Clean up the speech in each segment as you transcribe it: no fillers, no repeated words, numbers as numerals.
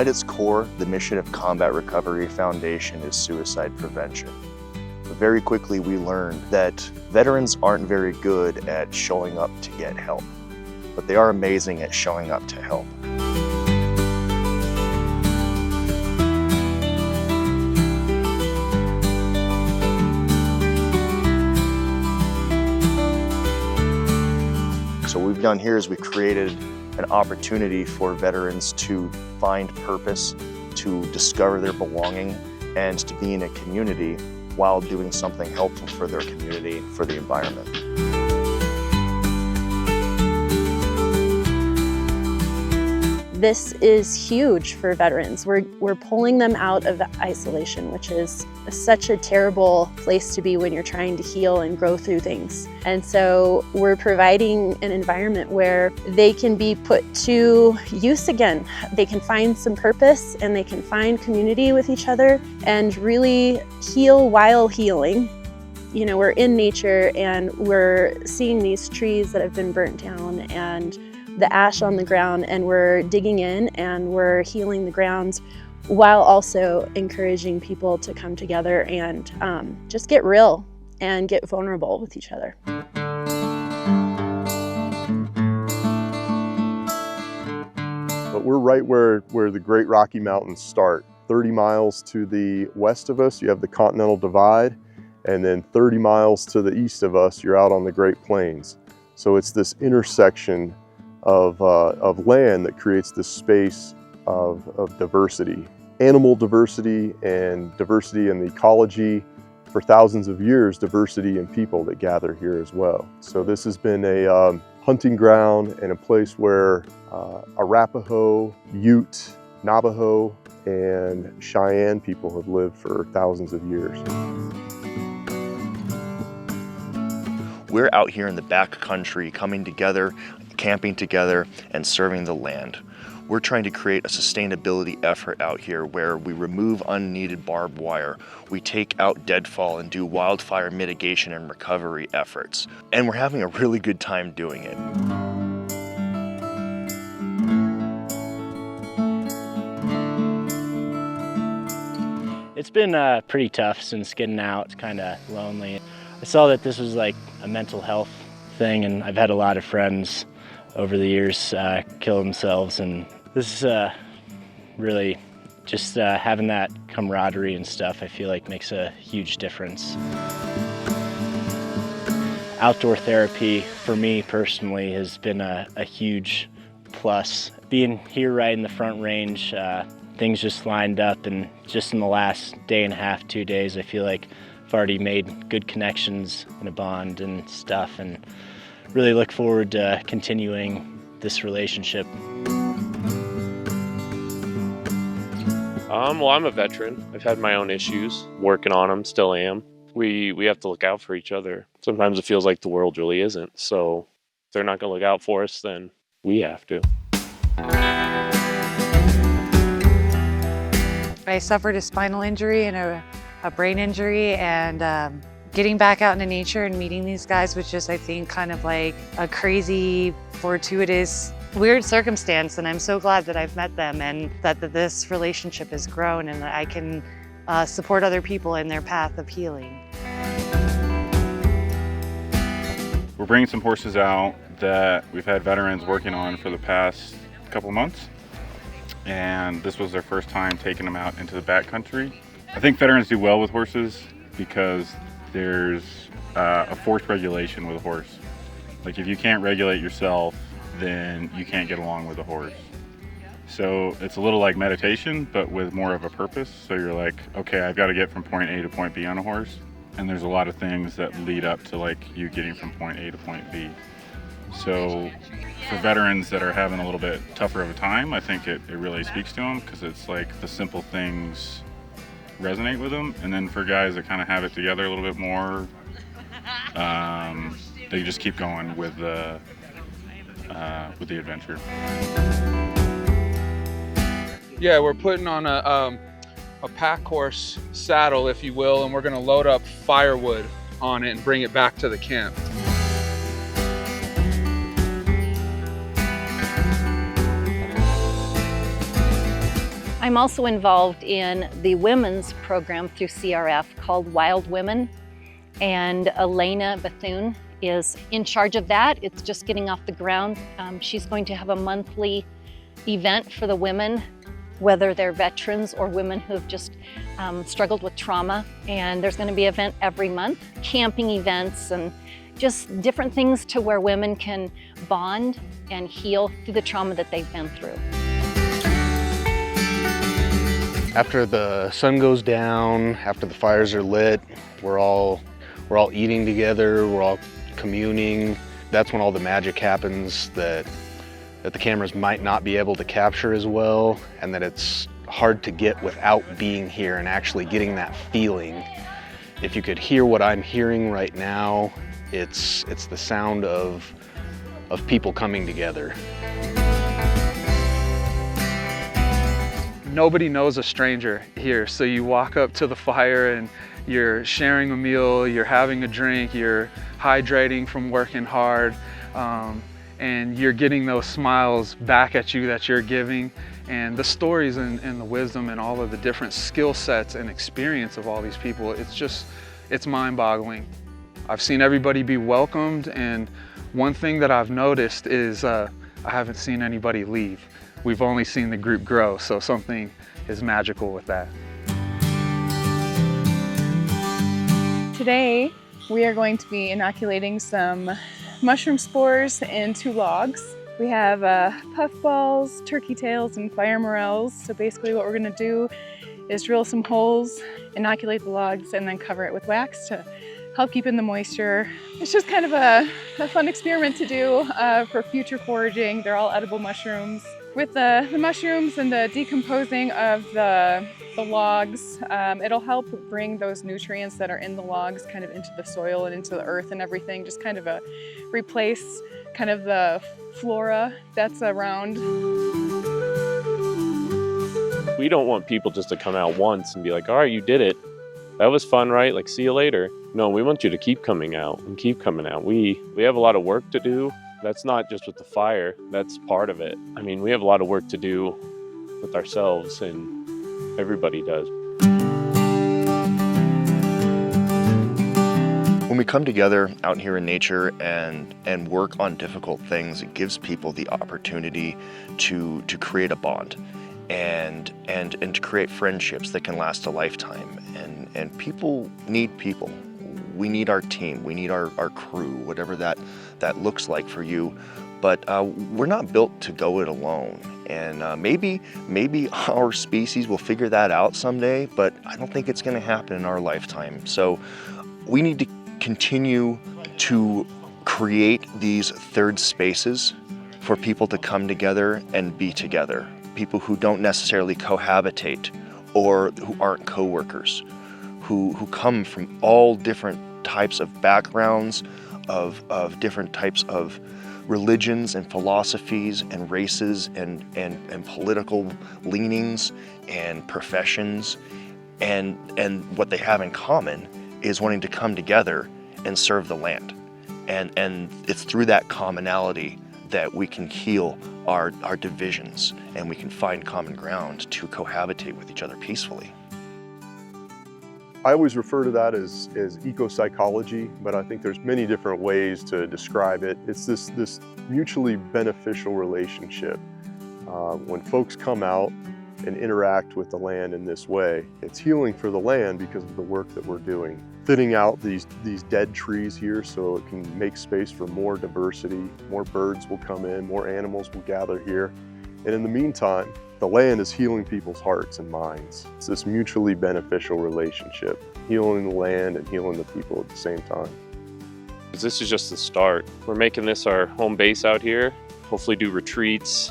At its core, the mission of Combat Recovery Foundation is suicide prevention. But very quickly we learned that veterans aren't very good at showing up to get help, but they are amazing at showing up to help. So what we've done here is we've created an opportunity for veterans to find purpose, to discover their belonging, and to be in a community while doing something helpful for their community, for the environment. This is huge for veterans. We're pulling them out of isolation, which is such a terrible place to be when you're trying to heal and grow through things. And so we're providing an environment where they can be put to use again. They can find some purpose and they can find community with each other and really heal while healing. You know, we're in nature and we're seeing these trees that have been burnt down and the ash on the ground, and we're digging in and we're healing the grounds while also encouraging people to come together and just get real and get vulnerable with each other. But we're right where the Great Rocky Mountains start. 30 miles to the west of us, you have the Continental Divide, and then 30 miles to the east of us, you're out on the Great Plains. So it's this intersection of land that creates this space of diversity. Animal diversity and diversity in the ecology. For thousands of years, diversity in people that gather here as well. So this has been a hunting ground and a place where Arapaho, Ute, Navajo, and Cheyenne people have lived for thousands of years. We're out here in the backcountry, coming together, camping together, and serving the land. We're trying to create a sustainability effort out here where we remove unneeded barbed wire, we take out deadfall and do wildfire mitigation and recovery efforts. And we're having a really good time doing it. It's been pretty tough since getting out. It's kind of lonely. I saw that this was like a mental health thing, and I've had a lot of friends over the years kill themselves, and this is really just having that camaraderie and stuff, I feel like makes a huge difference. Outdoor therapy for me personally has been a huge plus. Being here right in the Front Range, things just lined up, and just in the last day and a half, 2 days, I feel like I've already made good connections and a bond and stuff, and really look forward to continuing this relationship. Well, I'm a veteran. I've had my own issues, working on them, still am. We have to look out for each other. Sometimes it feels like the world really isn't, so if they're not gonna look out for us, then we have to. I suffered a spinal injury and a brain injury, and getting back out into nature and meeting these guys was just, I think, kind of like a crazy, fortuitous, weird circumstance. And I'm so glad that I've met them and that this relationship has grown and that I can support other people in their path of healing. We're bringing some horses out that we've had veterans working on for the past couple months. And this was their first time taking them out into the backcountry. I think veterans do well with horses because there's a forced regulation with a horse. Like if you can't regulate yourself, then you can't get along with a horse. So it's a little like meditation, but with more of a purpose. So you're like, okay, I've got to get from point A to point B on a horse. And there's a lot of things that lead up to like you getting from point A to point B. So for veterans that are having a little bit tougher of a time, I think it really speaks to them because it's like the simple things resonate with them. And then for guys that kind of have it together a little bit more, they just keep going with the adventure. Yeah, we're putting on a pack horse saddle, if you will, and we're going to load up firewood on it and bring it back to the camp. I'm also involved in the women's program through CRF called Wild Women, and Elena Bethune is in charge of that. It's just getting off the ground. She's going to have a monthly event for the women, whether they're veterans or women who have just struggled with trauma. And there's going to be an event every month, camping events and just different things to where women can bond and heal through the trauma that they've been through. After the sun goes down, after the fires are lit, we're all eating together, we're all communing. That's when all the magic happens that the cameras might not be able to capture as well, and that it's hard to get without being here and actually getting that feeling. If you could hear what I'm hearing right now, it's the sound of people coming together. Nobody knows a stranger here, so you walk up to the fire and you're sharing a meal, you're having a drink, you're hydrating from working hard, and you're getting those smiles back at you that you're giving, and the stories and the wisdom and all of the different skill sets and experience of all these people, it's mind-boggling. I've seen everybody be welcomed, and one thing that I've noticed is I haven't seen anybody leave. We've only seen the group grow, so something is magical with that. Today, we are going to be inoculating some mushroom spores into logs. We have puffballs, turkey tails, and fire morels. So basically what we're gonna do is drill some holes, inoculate the logs, and then cover it with wax to help keep in the moisture. It's just kind of a fun experiment to do for future foraging. They're all edible mushrooms. With the mushrooms and the decomposing of the logs, it'll help bring those nutrients that are in the logs kind of into the soil and into the earth and everything, just kind of replace kind of the flora that's around. We don't want people just to come out once and be like, all right, you did it. That was fun, right? Like, see you later. No, we want you to keep coming out and keep coming out. We have a lot of work to do. That's not just with the fire, that's part of it. I mean, we have a lot of work to do with ourselves, and everybody does. When we come together out here in nature and work on difficult things, it gives people the opportunity to create a bond and to create friendships that can last a lifetime. And people need people. We need our team, we need our crew, whatever that looks like for you. But we're not built to go it alone. And maybe our species will figure that out someday, but I don't think it's gonna happen in our lifetime. So we need to continue to create these third spaces for people to come together and be together. People who don't necessarily cohabitate or who aren't coworkers, who come from all different types of backgrounds, of different types of religions and philosophies and races and political leanings and professions. And what they have in common is wanting to come together and serve the land. And it's through that commonality that we can heal our divisions and we can find common ground to cohabitate with each other peacefully. I always refer to that as eco-psychology, but I think there's many different ways to describe it. It's this mutually beneficial relationship. When folks come out and interact with the land in this way, it's healing for the land because of the work that we're doing. Thinning out these dead trees here so it can make space for more diversity, more birds will come in, more animals will gather here. And in the meantime, the land is healing people's hearts and minds. It's this mutually beneficial relationship, healing the land and healing the people at the same time. This is just the start. We're making this our home base out here. Hopefully do retreats,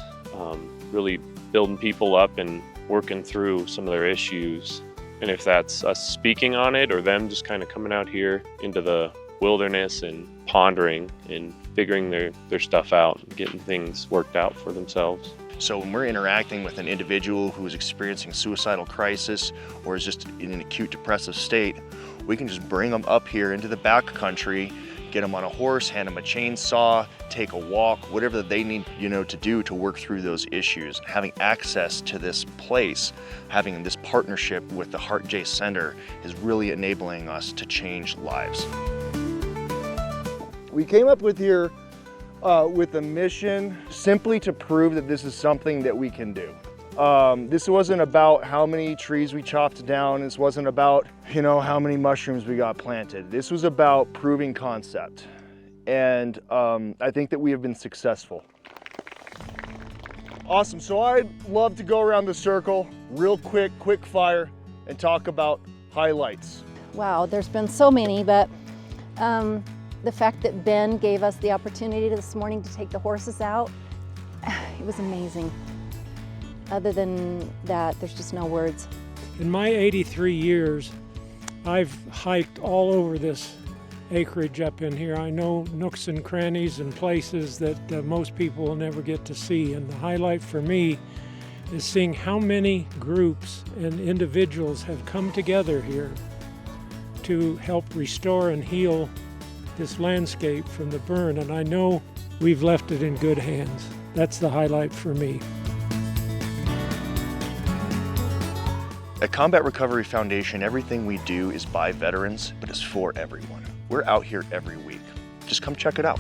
really building people up and working through some of their issues. And if that's us speaking on it or them just kind of coming out here into the wilderness and pondering and figuring their stuff out and getting things worked out for themselves. So when we're interacting with an individual who's experiencing suicidal crisis or is just in an acute depressive state, we can just bring them up here into the backcountry, get them on a horse, hand them a chainsaw, take a walk, whatever they need, to do to work through those issues. Having access to this place, having this partnership with the Heart J Center is really enabling us to change lives. We came up with here with a mission simply to prove that this is something that we can do. This wasn't about how many trees we chopped down. This wasn't about, how many mushrooms we got planted. This was about proving concept. And I think that we have been successful. Awesome, so I'd love to go around the circle real quick fire, and talk about highlights. Wow, there's been so many, but the fact that Ben gave us the opportunity this morning to take the horses out, it was amazing. Other than that, there's just no words. In my 83 years, I've hiked all over this acreage up in here. I know nooks and crannies and places that most people will never get to see. And the highlight for me is seeing how many groups and individuals have come together here to help restore and heal this landscape from the burn. And I know we've left it in good hands. That's the highlight for me. At Combat Recovery Foundation, everything we do is by veterans, but is for everyone. We're out here every week. Just come check it out.